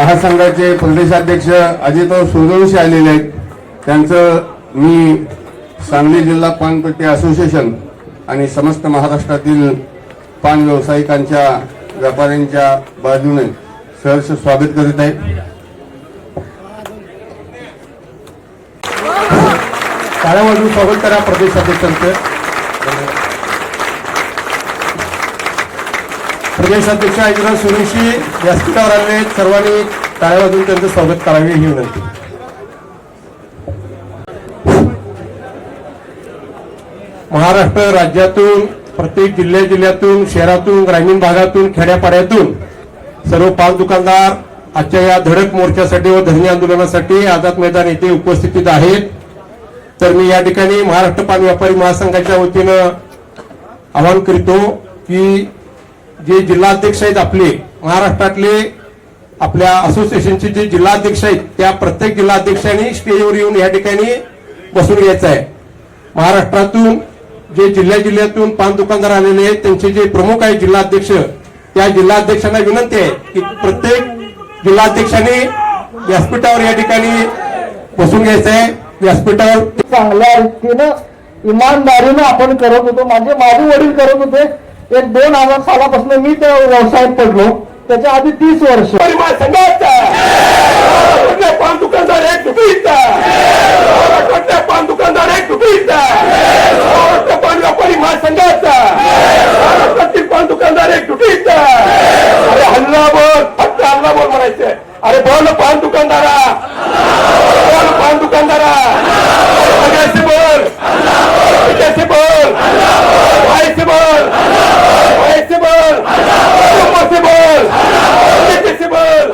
महासंघाचे प्रदेशाध्यक्ष अजितराव सूर्यवंशी आलेले आहेत. त्यांचं मी सांगली जिल्हा पानपट्टी असोसिएशन आणि समस्त महाराष्ट्रातील पान व्यावसायिकांच्या व्यापाऱ्यांच्या बाजूने सहर्ष स्वागत करीत आहे. टाळ्या वाजवून स्वागत करा प्रदेशाध्यक्षांचं. प्रदेशाध्यक्ष अजितराव सूर्यवंशी व्यासपीठावर आले आहेत. सर्वांनी टाळ्या वाजवून त्यांचं स्वागत करावे ही विनंती. महाराष्ट्र राज्यातून प्रत्येक जिल्ह्यातून शहरातून ग्रामीण भागातून खेड्यापाड्यातून सर्व पान दुकानदार आजच्या या धडक मोर्चासाठी व धरणे आंदोलनासाठी आझाद मैदान येथे उपस्थित आहेत. तर मी या ठिकाणी महाराष्ट्र पान व्यापारी महासंघाच्या वतीनं आवाहन करतो की जे जिल्हाध्यक्ष आहेत आपले महाराष्ट्रातले आपल्या असोसिएशनचे जे जिल्हाध्यक्ष आहेत त्या प्रत्येक जिल्हाध्यक्षांनी स्टेजवर येऊन या ठिकाणी बसून घ्यायचं आहे. महाराष्ट्रातून जे जिल्ह्यातून पान दुकानदार आलेले आहेत त्यांचे जे प्रमुख आहेत जिल्हाध्यक्ष त्या जिल्हाध्यक्षांना विनंती आहे की प्रत्येक जिल्हाध्यक्षांनी व्यासपीठावर या ठिकाणी बसून घ्यायचं आहे. व्यासपीठावर चांगल्या रीतीनं इमानदारीनं आपण करत होतो. माझे वडील करत होते. 2000 सालापासून मी त्या व्यवसायात पडलो. त्याच्या आधी 30 वर्ष पान दुकानदार एक दुखीचा पान दुकानदार एक दुखीचा पान व्यापारी महासंघाचा महाराष्ट्रातील पान दुकानदार एक दुखीचा. अरे हल्ला बोल फक्त हल्ला बोल म्हणायचं. अरे बोल पान दुकानदारा बोल पान दुकानदारा कैसे बोल कैसे बोल कैसे बोल कैसे बोल कैसे बोल कैसे बोल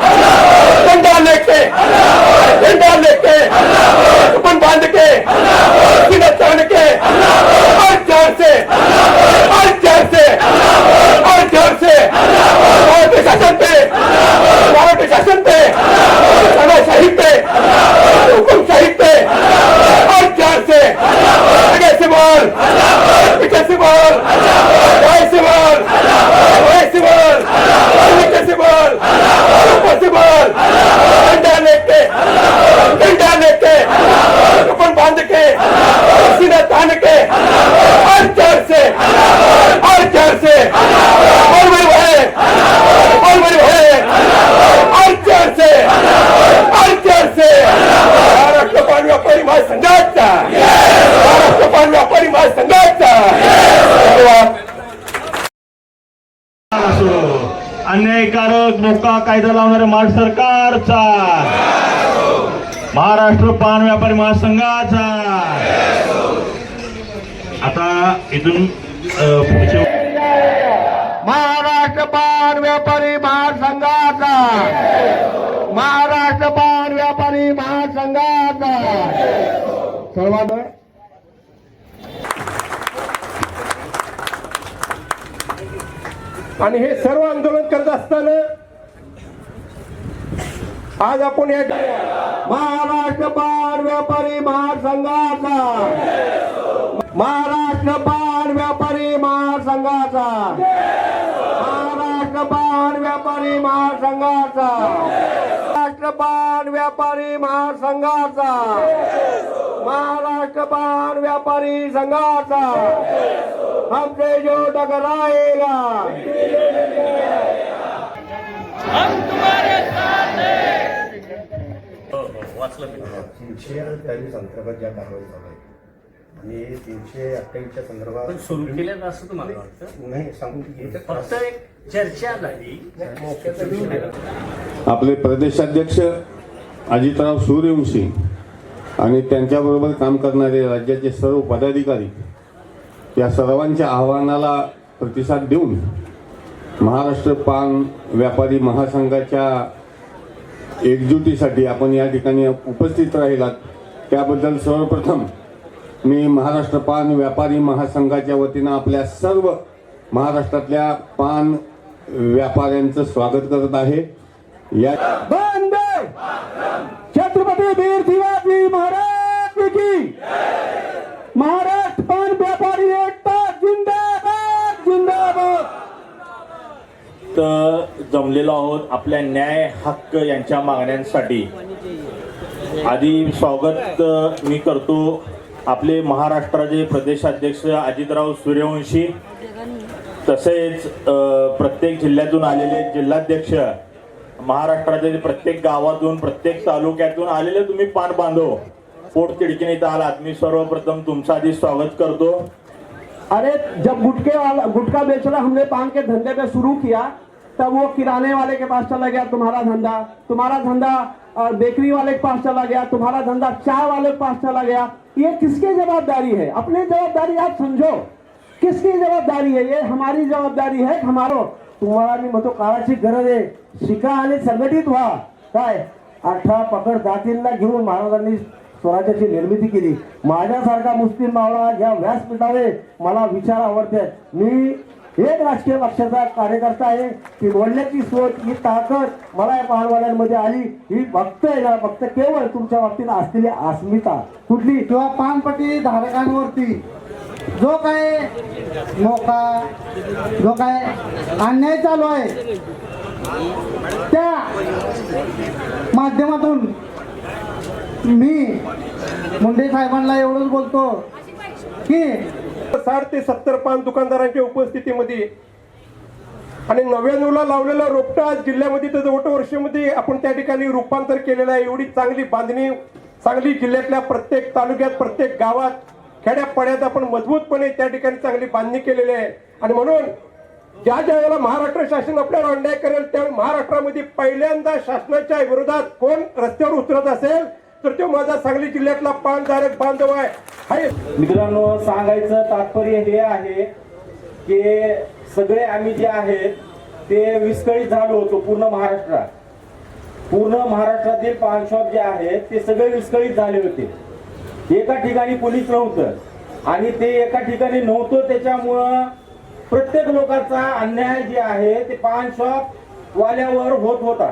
डंडा लेके अपन बांध के सीना तान के और जोर से और जोर से और जोर से भारत शासन पे तानाशाही पे हुकुमशाही पे और जोर से कैसे बोल कैसे बोल कैसे बोल कैसे बोल कैसे बोल कैसे बोल डंडा लेके अपन बांध के सीना तान के और जोर से और जोर से और बड़ी भाई और जोर से महाराष्ट्र पान व्यापारी महासंघाचा महाराष्ट्र पान व्यापारी महासंघाचा अन्यायकारक मोका कायदा लावणाऱ्या महाराष्ट्र सरकारचा महाराष्ट्र पान व्यापारी महासंघाचा. आता इथून पुढचे महाराष्ट्र पान व्यापारी महासंघाचा महाराष्ट्र पान व्यापारी महासंघाचा सर्वांना आणि हे सर्व आंदोलन करत असताना आज आपण या महाराष्ट्र पान व्यापारी महासंघाचा महाराष्ट्र पान व्यापारी महासंघाचा महाराष्ट्र पान व्यापारी महासंघाचा महाराष्ट्र पान व्यापारी महासंघाचा महाराष्ट्र पान व्यापारी संघाचा हमसे जो टकराएगा हम तुम्हारे साथ हैं. 323 अंतर्गत ज्या कारवाई झाल्या आणि 328च्या संदर्भात सुरू केलं असं तुम्हाला वाटतं? नाही सांगून फक्त एक चर्चा झाली. आपले प्रदेशाध्यक्ष अजितराव सूर्यवंशी आणि त्यांच्याबरोबर काम करणारे राज्याचे सर्व पदाधिकारी या सर्वांच्या आव्हानाला प्रतिसाद देऊन महाराष्ट्र पान व्यापारी महासंघाच्या एकजुटीसाठी आपण या ठिकाणी उपस्थित राहिलात त्याबद्दल सर्वप्रथम मी महाराष्ट्र पान व्यापारी महासंघाच्या वतीनं आपल्या सर्व महाराष्ट्रातल्या पान व्यापाऱ्यांचं स्वागत करत आहे. या छत्रपती वीर शिवाजी महाराज की महाराष्ट्र पान व्यापारी एकता जिंदाबाद जिंदाबाद. तर जमलेलो आहोत आपल्या न्याय हक्क यांच्या मागण्यांसाठी. आधी स्वागत मी करतो आपले महाराष्ट्राचे प्रदेशाध्यक्ष अजितराव सूर्यवंशी, तसेच प्रत्येक जिल्ह्यातून आलेले जिल्हाध्यक्ष, महाराष्ट्रातील प्रत्येक गावातून प्रत्येक तालुक्यातून आलेले तुम्ही पान बांधव पोट तिडकीने इथं आलात. मी सर्वप्रथम तुमचं आधी स्वागत करतो. अरे जब गुटखा बेचना हमने पान के धंधे पे शुरू किया तब वो किराने वाले के पास चला गया तुम्हारा धंधा बेकरी वाले के पास चला गया, तुम्हारा धंधा चाय वाले के पास चला गया. ये किसकी जवाबदारी है? अपनी जवाबदारी आप समझो. किसकी जबाबदारी है? ये हमारी जबाबदारी है. हमारो तुम्हाला मी म्हणतो काळाची गरज आहे. शिका आणि संघटित व्हा. काय 18 पकड जातींना घेऊन महाराजांनी स्वराज्याची निर्मिती केली. माझ्यासारखा मुस्लिम मावळा या व्यासपीठावर मला विचार आवडतात. मी एक राजकीय पक्षाचा कार्यकर्ता आहे की बोलण्याची सोच ही ताकद मला या पानवाल्यांमध्ये आली. ही फक्त आहे ना, फक्त केवळ तुमच्या बाबतीत असलेली अस्मिता कुठली किंवा पानपट्टी धारकांवरती जो काय मोका जो काय अन्याय चालू आहे त्या माध्यमातून मी मुंडे साहेबांना एवढंच बोलतो की 60 ते 70 पान दुकानदारांच्या उपस्थितीमध्ये आणि 99ला लावलेला रोपटा आज जिल्ह्यामध्ये तर जवळ वर्षामध्ये आपण त्या ठिकाणी रूपांतर केलेलं आहे. एवढी चांगली बांधणी सांगली जिल्ह्यातल्या प्रत्येक तालुक्यात प्रत्येक गावात खेड्यापाड्यात आपण मजबूतपणे त्या ठिकाणी चांगली बांधणी केलेली आहे. आणि म्हणून ज्या वेळेला महाराष्ट्र शासन आपल्यावर अन्याय करेल त्यावेळी महाराष्ट्रामध्ये पहिल्यांदा शासनाच्या विरोधात कोण रस्त्यावर उतरत असेल तर तो माझा सांगली जिल्ह्यातला पानधारक बांधव आहे. मित्रांनो, सांगायचं तात्पर्य हे आहे की सगळे आम्ही जे आहेत ते विस्कळीत झालो होतो. पूर्ण महाराष्ट्रातील पान शॉप जे आहेत ते सगळे विस्कळीत झाले होते. एका ठिकाणी पोलीस नव्हतं आणि ते एका ठिकाणी नव्हतं, त्याच्यामुळं प्रत्येक लोकांचा अन्याय जे आहे ते पान शॉप वाल्यावर होत होता.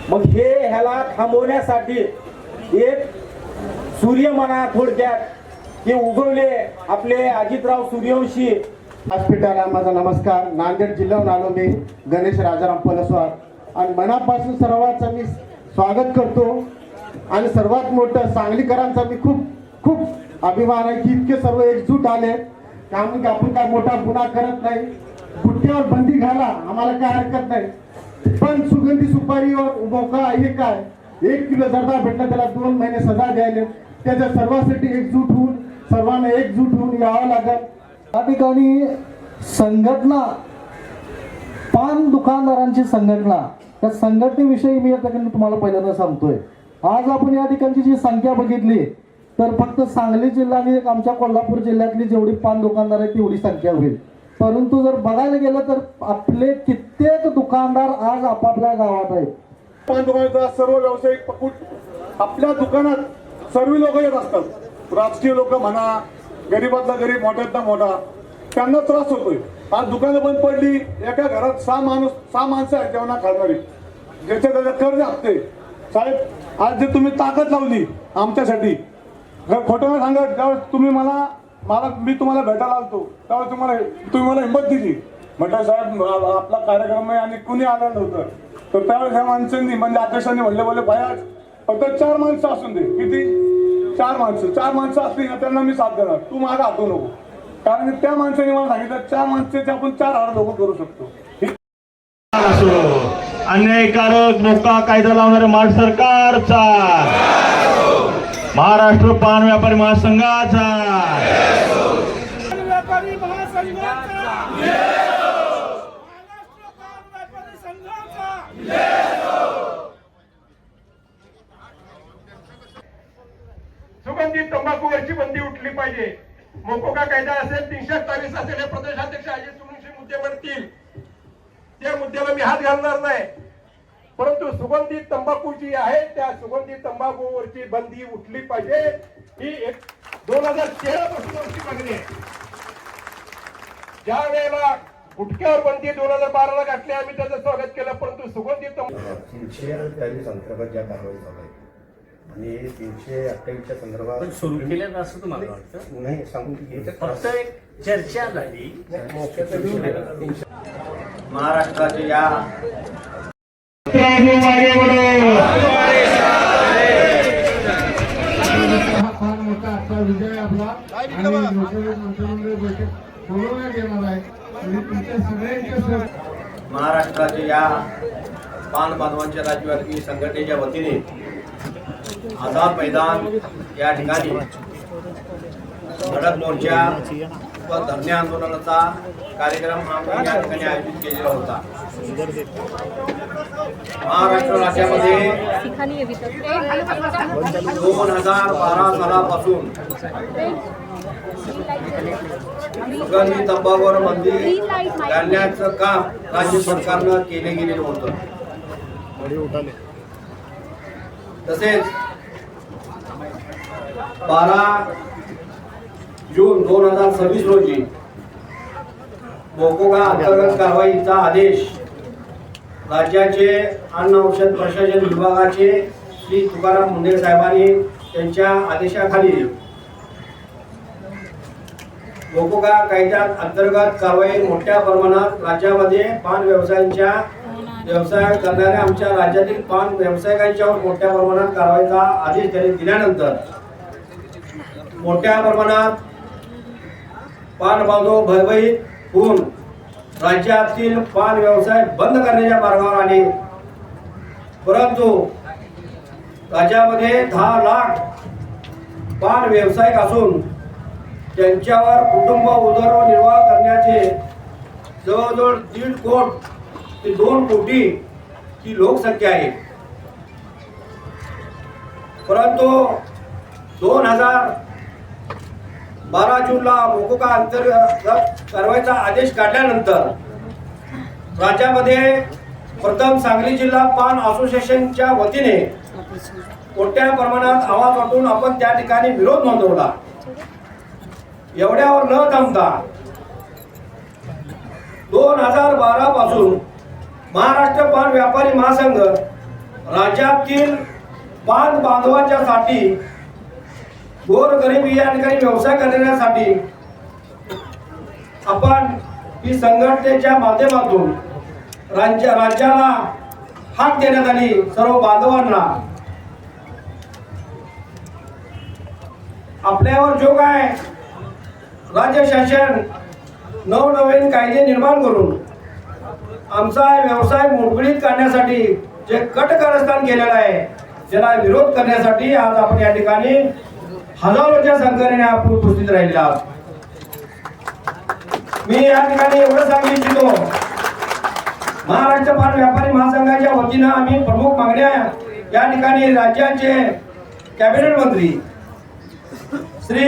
मग ह्याला थांबवण्यासाठी एक सूर्यमना थोडक्यात हे उगवले आपले अजितराव सूर्यवंशी. व्यासपीठाला माझा नमस्कार. नांदेड जिल्ह्याहून आलो मी, गणेश राजाराम पलसवार, आणि मनापासून सर्वांचं मी स्वागत करतो. आणि सर्वात मोठं सांगलीकरांचा मी खूप अभिमान आहे की इतके सर्व एकजूट आले. कारण की आपण काय मोठा गुन्हा करत नाही, गुटख्यावर बंदी घाला आम्हाला काय हरकत नाही, पण सुगंधी सुपारीवर मोका हे काय 1 किलो जर्दा भेटला त्याला 2 महिने सजा द्यायला. त्याच्या सर्वांसाठी सर्वांना एकजूट होऊन यावं लागेल. या ठिकाणी संघटना, पान दुकानदारांची संघटना, त्या संघटनेविषयी मी या ठिकाणी तुम्हाला पहिल्यांदा सांगतोय. आज आपण या ठिकाणची जी संख्या बघितली तर फक्त सांगली जिल्हा आणि एक आमच्या कोल्हापूर जिल्ह्यातली जेवढी पान दुकानदार आहेत तेवढी संख्या होईल. परंतु जर बघायला गेलं तर आपले कित्येक दुकानदार आज आपापल्या गावात आहेत. पान दुकानाचा सर्व व्यावसायिक पकूट आपल्या दुकानात सर्व लोक येत असतात. राजकीय लोक म्हणा, गरीबातला गरीब, मोठ्यातला मोठा, त्यांना त्रास होतोय. आज दुकानं बंद पडली, एका घरात 6 माणसं आहेत जेवणा खाणारी, ज्याच्या त्याच्या कर्ज हप्ते. साहेब, आज जे तुम्ही ताकद लावली आमच्यासाठी, खोटं नाही सांगत, ज्यावेळेस तुम्ही मी तुम्हाला भेटायला आलतो त्यावेळेस तुम्ही मला हिंमत दिली. म्हटलं साहेब आपला कार्यक्रम आहे आणि कुणी आलं नव्हतं, तर त्यावेळेस ह्या माणसांनी म्हणजे अध्यक्षांनी बोलले बायाच फक्त 4 माणसं असून दे. किती? 4 माणसं असली ना त्यांना मी साथ देणार, तू मागा हातू नको. कारण की त्या माणसाने मला सांगितलं 4 माणसाचे आपण 4 लोक करू शकतो. अन्यायकारक मोका कायदा लावणाऱ्या महाराष्ट्र सरकारचा, महाराष्ट्र पान व्यापारी महासंघाचा, व्यापारी महासंघाचा, महाराष्ट्र पान व्यापारी संघाचा. सुगंधित तंबाखूवरची बंदी उठली पाहिजे. मोकोका कायदा असेल, 328 असेल, हे प्रदेशाध्यक्ष अजित सूर्यवंशी मुद्दे म्हणतील त्या मुद्द्याला मी हात घालणार नाही. परंतु सुगंधित तंबाखू जी आहे त्या सुगंधित तंबाखूवरची बंदी उठली पाहिजे. ही 2013 पासून मागणी आहे. ज्या वेळेला गुटख्यावर बंदी 2012ला घातली, आम्ही त्याचं स्वागत केलं. परंतु सुगंधित 328 अंतर्गत ज्या कारवाई चालू आहे आणि 328च्या संदर्भात पण सुरू केलं असं तुम्हाला वाटतं? नाही सांगू फक्त एक चर्चा झाली. महाराष्ट्राचे या हा फार मोठा आजचा विजय आपला आणि लोकसभा मंत्रिमंडळ बैठक बोलवण्यात येणार आहे आणि तुमच्या सगळ्यांच्या महाराष्ट्राचे या पान बांधवांच्या राज्यव्यापी संघटनेच्या वतीने आझाद मैदान या ठिकाणी धडक मोर्चा व धरणे आंदोलनाचा कार्यक्रम आम्ही या ठिकाणी आयोजित केलेला होता. महाराष्ट्र राज्यामध्ये 2012 सालापासून सुगंधी तंबाखूवर बंदी घालण्याचं काम राज्य सरकारनं केले गेलेलं होतं. तसेच 12 जून 2026 रोजी मोकोगा अंतर्गत कारवाईचा आदेश राज्याचे अन्न औषध प्रशासन विभागाचे श्री तुकाराम मुंढे साहेबांनी त्यांच्या आदेशाखाली मोकोगा कायद्यात अंतर्गत कारवाई मोठ्या प्रमाणात राज्यामध्ये पान व्यवसायांच्या व्यवसाय करणाऱ्या आमच्या राज्यातील पान व्यावसायिकांच्यावर मोठ्या प्रमाणात कारवाईचा आदेश त्यांनी दिल्यानंतर मोठ्या प्रमाणात पान बांधव भयभीत होऊन राज्यातील पान व्यवसाय बंद करण्याच्या मार्गावर आले. परंतु राज्यामध्ये 10 लाख पान व्यावसायिक असून त्यांच्यावर कुटुंब उदरनिर्वाह करण्याचे जवळजवळ 1.5 कोटी ते 2 कोटी ही लोकसंख्या आहे. परंतु 2012 जूनला मोकोगा अंतर्गत कारवाईचा आदेश काढल्यानंतर राज्यामध्ये प्रथम सांगली जिल्हा पान असोसिएशनच्या वतीने मोठ्या प्रमाणात आवाज वाटून आपण त्या ठिकाणी विरोध नोंदवला. एवढ्यावर न थांबता 2012 पासून महाराष्ट्र पान व्यापारी महासंघ राज्यातील पान बांधवांच्यासाठी गोरगरिबी या ठिकाणी व्यवसाय करण्यासाठी आपण ही संघटनेच्या माध्यमातून राज्याला हाक देण्यात आली. सर्व बांधवांना आपल्यावर जो काय राज्य शासन नवनवीन कायदे निर्माण करून आमचा व्यवसाय मोडकळीत करण्यासाठी जे कटकारस्थान केलेलं आहे त्याला विरोध करण्यासाठी आज आपण या ठिकाणी हजारोच्या संख्येने आपण उपस्थित राहिलेला आहोत. मी या ठिकाणी एवढं सांगू इच्छितो, महाराष्ट्र पान व्यापारी महासंघाच्या वतीनं आम्ही प्रमुख मागण्या या ठिकाणी राज्याचे कॅबिनेट मंत्री श्री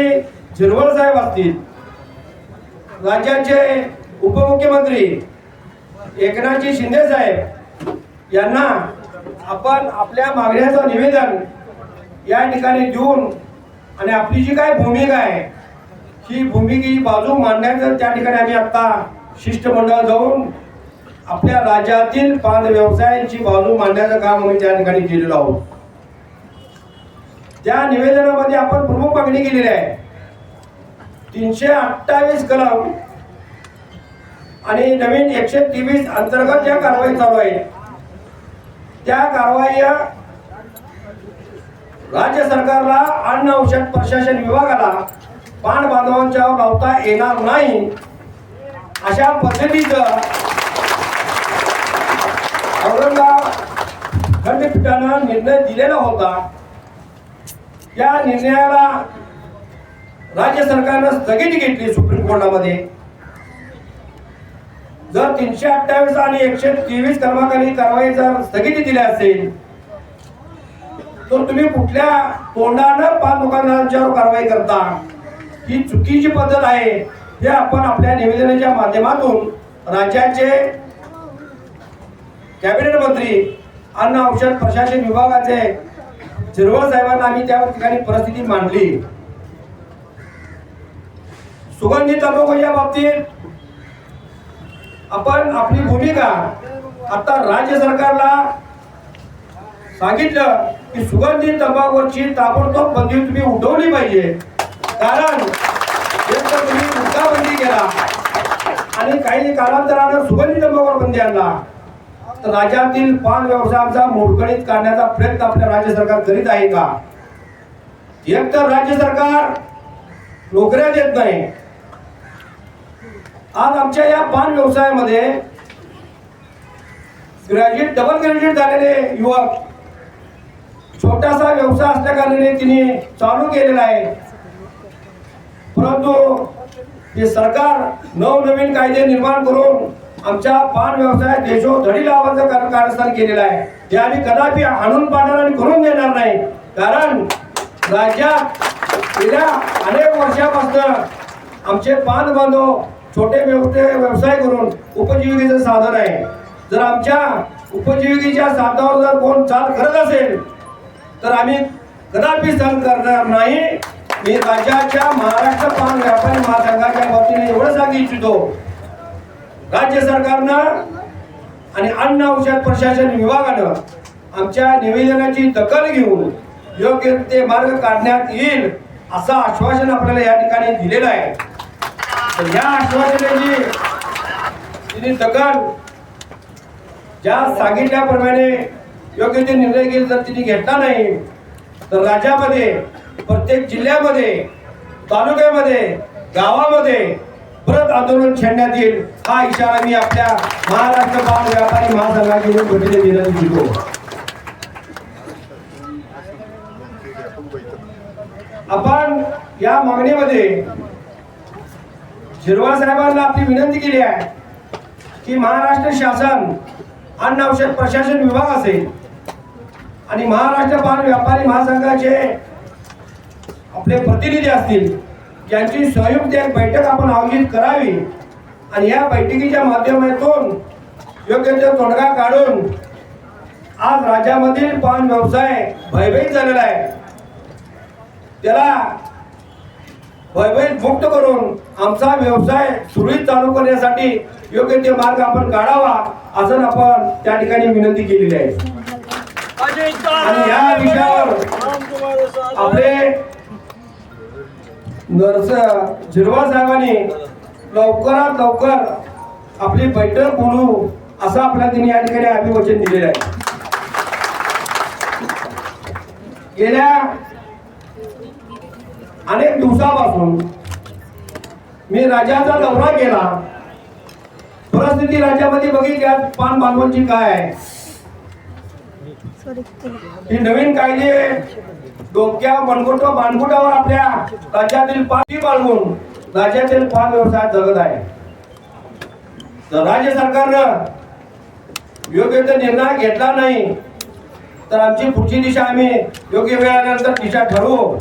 झिरवळ साहेब असतील, राज्याचे उपमुख्यमंत्री एकनाथजी शिंदे साहेब यांना आपण आपल्या मागण्याचं निवेदन या ठिकाणी देऊन आणि आपली जी काय भूमिका आहे ही भूमिकेची बाजू मांडण्याचं त्या ठिकाणी आम्ही आता शिष्टमंडळ जाऊन आपल्या राज्यातील पान व्यवसायांची बाजू मांडण्याचं काम आम्ही त्या ठिकाणी केलेलं आहोत. त्या निवेदनामध्ये आपण प्रमुख मागणी केलेली आहे 328 कलम आणि नवीन 123 अंतर्गत ज्या कारवाई चालू आहे त्या कारवाई राज्य सरकारला अन्न औषध प्रशासन विभागाला पान बांधवांच्यावर लावता येणार नाही अशा पद्धतीचं औरंगाबाद खंडपीठानं निर्णय दिलेला होता. या निर्णयाला राज्य सरकारनं स्थगिती घेतली सुप्रीम कोर्टामध्ये. जर 328 आणि 123 कलमाखाली कारवाई जर स्थगिती दिली असेल तर तुम्ही कुठल्या तोंडानं पान दुकानदारांच्यावर कारवाई करता, ही चुकीची पद्धत आहे. हे आपण आपल्या निवेदनाच्या माध्यमातून राज्याचे कॅबिनेट मंत्री अन्न औषध प्रशासन विभागाचे झिरवळ साहेबांना आम्ही त्या ठिकाणी परिस्थिती मांडली. सुगंधी तंबाखूच्या बाबतीत आपण आपली भूमिका आता राज्य सरकारला सांगितलं की सुगंधी तंबाखूची ताबडतोब बंदी तुम्ही उठवली पाहिजे. कारण एक तर तुम्ही हुक्काबंदी केला आणि काही कालांतरानं सुगंधी तंबाखूवर बंदी आणला, तर राज्यातील पान व्यवसायाचा मोडकळीत काढण्याचा प्रयत्न आपल्या राज्य सरकार करीत आहे का? एक तर राज्य सरकार नोकऱ्या देत नाही. आज आमच्या या पान व्यवसायामध्ये ग्रॅज्युएट, डबल ग्रॅज्युएट झालेले युवक छोटासा व्यवसाय असल्या कारणाने तिने चालू केलेला आहे. परंतु हे सरकार नवनवीन कायदे निर्माण करून आमच्या पान व्यवसायात देशोधडी लावायचं कारस्थान केलेलं आहे. हे आम्ही कदापि आणून पाडणार आणि करून देणार नाही. कारण राज्यात गेल्या अनेक वर्षापासून आमचे पान बांधव छोटे व्यवसाय करून उपजीविकेचं साधन आहे. जर आमच्या उपजीविकेच्या साधनावर जर कोण चाल करत असेल तर आम्ही कदापि सहन करणार नाही. मी राज्याच्या महाराष्ट्र पान व्यापारी महासंघाच्या वतीने एवढं सांगू इच्छितो, राज्य सरकारनं आणि अन्न औषध प्रशासन विभागानं आमच्या निवेदनाची दखल घेऊन योग्य ते मार्ग काढण्यात येईल असं आश्वासन आपल्याला या ठिकाणी दिलेलं आहे. तर या आश्वासनाची तिने दखल ज्या सांगितल्याप्रमाणे योग्य ते निर्णय घेईल. जर तिने घेतला नाही तर राज्यामध्ये प्रत्येक जिल्ह्यामध्ये, तालुक्यामध्ये, गावामध्ये परत आंदोलन छेडण्यात येईल. हा इशारा मी आपल्या महाराष्ट्र पान व्यापारी महासंघाची वतीने देण्यात येतो. आपण या मागणीमध्ये झिरवाळ साहेबांना आपली विनंती केली आहे की महाराष्ट्र शासन अन्न औषध प्रशासन विभाग असेल आणि महाराष्ट्र पान व्यापारी महासंघाचे आपले प्रतिनिधी असतील, यांची संयुक्त एक बैठक आपण आयोजित करावी आणि या बैठकीच्या माध्यमातून योग्य ते तोडगा काढून आज राज्यामधील पान व्यवसाय भयभीत झालेला आहे, त्याला भयभीत मुक्त करून आमचा व्यवसाय सुरळीत चालू करण्यासाठी योग्य ते मार्ग आपण काढावा असं आपण त्या ठिकाणी विनंती केलेली आहे. आणि या विषयावर आपले नर्स झिरवाळ साहेबांनी लवकरात लवकर आपली बैठक बोलू असं आपल्याला तिने या ठिकाणी अभिवचन दिलेलं आहे. गेल्या अनेक दिवसापासून मी राज्याचा दौरा केला, परिस्थिती राज्यामध्ये बघितली. पान बांधवांची काय आहे, ही नवीन कायदे डोक्या बाणगुटावर आपल्या राज्यातील पाणी बाळगून राज्यातील पान व्यवसाय जगत आहे. तर राज्य सरकारनं योग्य ते निर्णय घेतला नाही तर आमची पुढची दिशा आम्ही योग्य वेळ आल्यानंतर दिशा ठरवू.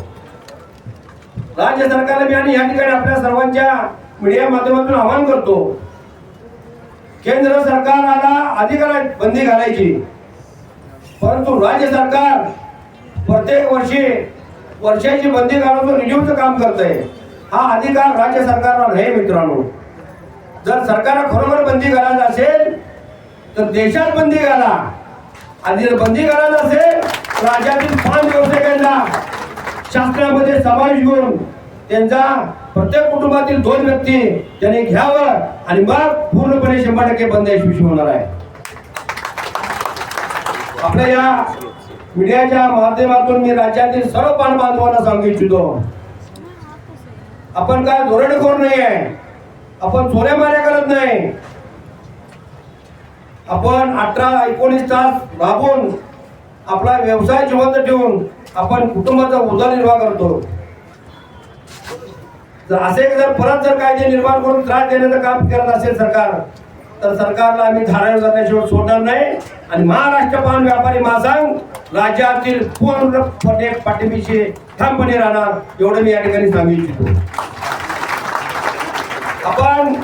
राज्य सरकारला मी आणि या ठिकाणी आपल्या सर्वांच्या मीडिया माध्यमातून आवाहन करतो, केंद्र सरकारला अधिकार आहे बंदी घालायची, परंतु राज्य सरकार प्रत्येक वर्षाची बंदी घालून रिन्यूचं काम करत आहे. हा अधिकार राज्य सरकारला नाही मित्रांनो. जर सरकारला खरोखर बंदी घालायचं असेल तर देशात बंदी घाला, आणि जर बंदी घालायचं असेल राज्यातील पान व्यावसायिकांना शासनामध्ये समावेश करून त्यांचा प्रत्येक कुटुंबातील 2 व्यक्ती त्यांनी घ्यावं आणि मग पूर्णपणे 100% बंद यशस्वी होणार आहे. आपल्या या मीडियाच्या माध्यमातून मी राज्यातील सर्व पान बांधवांना सांगू इच्छितो, आपण काय धोरणखोर नाही आहे, आपण चोऱ्यामाऱ्या करत नाही. आपण 18-19 तास राबून आपला व्यवसाय जिवंत ठेवून आपण कुटुंबाचा उदरनिर्वाह करतो. जर परत कायदे निर्माण करून त्रास देण्याचं काम करत असेल सरकार, तर सरकारला आम्ही धारावर जाण्याशिवाय सोडणार नाही. आणि महाराष्ट्र पान व्यापारी महासंघ राज्यातील पूर्णपणे पाठिंबीशी ठामपणे राहणार, एवढं मी या ठिकाणी सांगू इच्छितो. आपण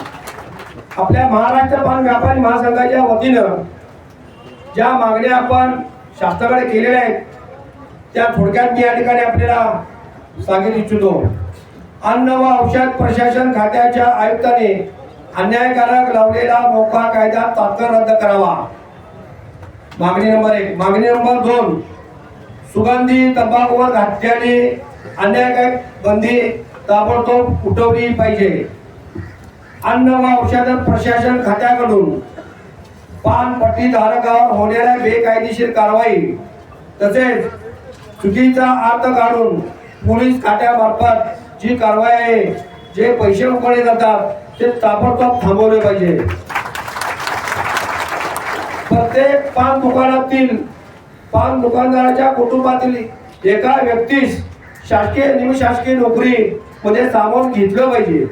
आपल्या महाराष्ट्र पान व्यापारी महासंघाच्या वतीनं ज्या मागण्या आपण शासनाकडे केलेल्या आहेत त्या थोडक्यात मी या ठिकाणी आपल्याला सांगितलं इच्छितो. अन्न व औषध प्रशासन खात्याच्या आयुक्तांनी अन्यायकारक लावलेला मोका कायदा तात्काळ रद्द करावा, मागणी नंबर 1. मागणी नंबर 2, सुगंधी तंबाखूवर घातलेली अन्यायकारक बंदी ताबडतोब उठवली पाहिजे. अन्न व औषध प्रशासन खात्याकडून पान पट्टी धारकावर होणाऱ्या बेकायदेशीर कारवाई तसेच चुकीचा अर्थ काढून पोलीस खात्यामार्फत जी कारवाई आहे, जे पैसे उकळले जातात ते ताबडतोब थांबवले पाहिजे. प्रत्येक पान दुकानातील पान दुकानदाराच्या कुटुंबातील एका व्यक्तीस शासकीय निमशासकीय नोकरी मध्ये सामावून घेतलं पाहिजे.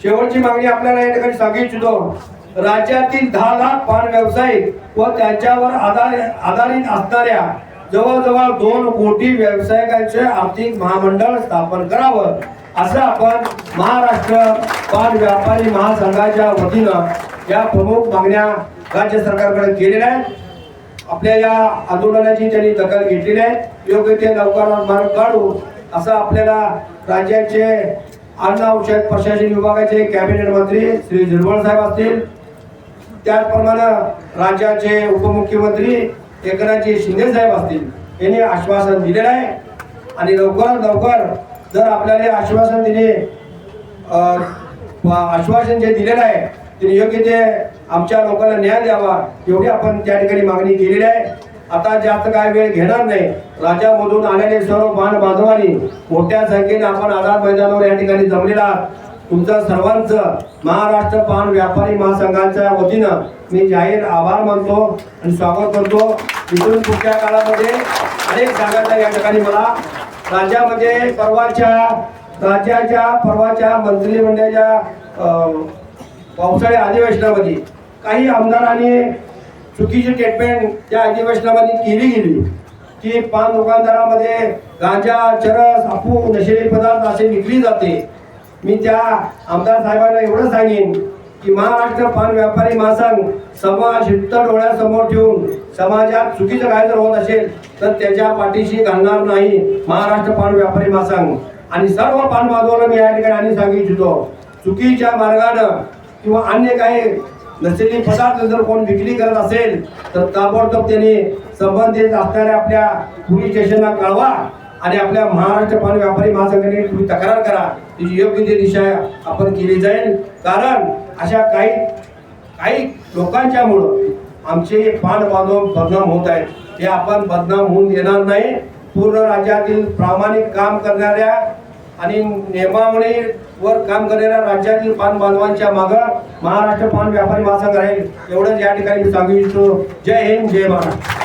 शेवटची मागणी आपल्याला या ठिकाणी सांगू इच्छितो. राज्यातील 10 लाख पान व्यावसायिक व त्यांच्यावर आधारित असणाऱ्या जवळजवळ 2 कोटी व्यावसायिकांचे आर्थिक महामंडळ स्थापन करावं असं आपण महाराष्ट्र पान व्यापारी महासंघाच्या वतीनं या प्रमुख मागण्या राज्य सरकारकडे केलेल्या आहेत. आपल्या या आंदोलनाची त्यांनी दखल घेतलेली आहे. योग्य ते लवकरात मार्ग काढू असं आपल्याला राज्याचे अन्न औषध प्रशासन विभागाचे कॅबिनेट मंत्री श्री झिरवळ साहेब असतील, त्याचप्रमाणे राज्याचे उपमुख्यमंत्री एकनाथजी शिंदे साहेब असतील, यांनी आश्वासन दिलेलं आहे. आणि लवकरात लवकर जर आपल्याला आश्वासन जे दिलेलं आहे ते योग्य ते आमच्या लोकांना न्याय द्यावा एवढी आपण त्या ठिकाणी मागणी केलेली आहे. आता जास्त काय वेळ घेणार नाही. राज्यामधून आलेले सर्व बाण बांधवांनी मोठ्या संख्येने आपण आझाद मैदानावर या ठिकाणी जमलेला आहात. तुमचं सर्वांचं महाराष्ट्र पान व्यापारी महासंघाच्या वतीनं मी जाहीर आभार मानतो आणि स्वागत करतो. इथून पुढच्या काळामध्ये अनेक जागांचा या ठिकाणी मला राज्यामध्ये परवाच्या मंत्रिमंडळाच्या पावसाळ्या अधिवेशनामध्ये काही आमदारांनी चुकीची ट्रीटमेंट त्या अधिवेशनामध्ये केली गेली की पान दुकानदारामध्ये गांजा, चरस, अफू, नशेली पदार्थ असे विकली जाते. मी त्या आमदार साहेबांना एवढं सांगेन की महाराष्ट्र पान व्यापारी महासंघ समाज हित डोळ्यासमोर ठेवून समाजात चुकीचं काय जर होत असेल तर त्याच्या पाठीशी घालणार नाही महाराष्ट्र पान व्यापारी महासंघ. आणि सर्व पान बांधवांना मी या ठिकाणी आणि सांगू इच्छितो, चुकीच्या मार्गानं किंवा अन्य काही नशेली पदार्थ जर कोण विक्री करत असेल तर ताबडतोब त्यांनी संबंधित असणाऱ्या आपल्या पोलीस स्टेशनला कळवा आणि आपल्या महाराष्ट्र पान व्यापारी महासंघाने तुम्ही तक्रार करा. त्याची योग्य ती दिशा आपण केली जाईल. कारण अशा काही लोकांच्या मुळे आमचे पान बांधव बदनाम होत आहेत. हे आपण बदनाम होऊन देणार नाही. पूर्ण राज्यातील प्रामाणिक काम करणाऱ्या आणि नियमावलीवर काम करणाऱ्या राज्यातील पान बांधवांच्या मागं महाराष्ट्र पान व्यापारी महासंघ राहील एवढंच या ठिकाणी मी सांगू इच्छितो. जय हिंद, जय महाराष्ट्र.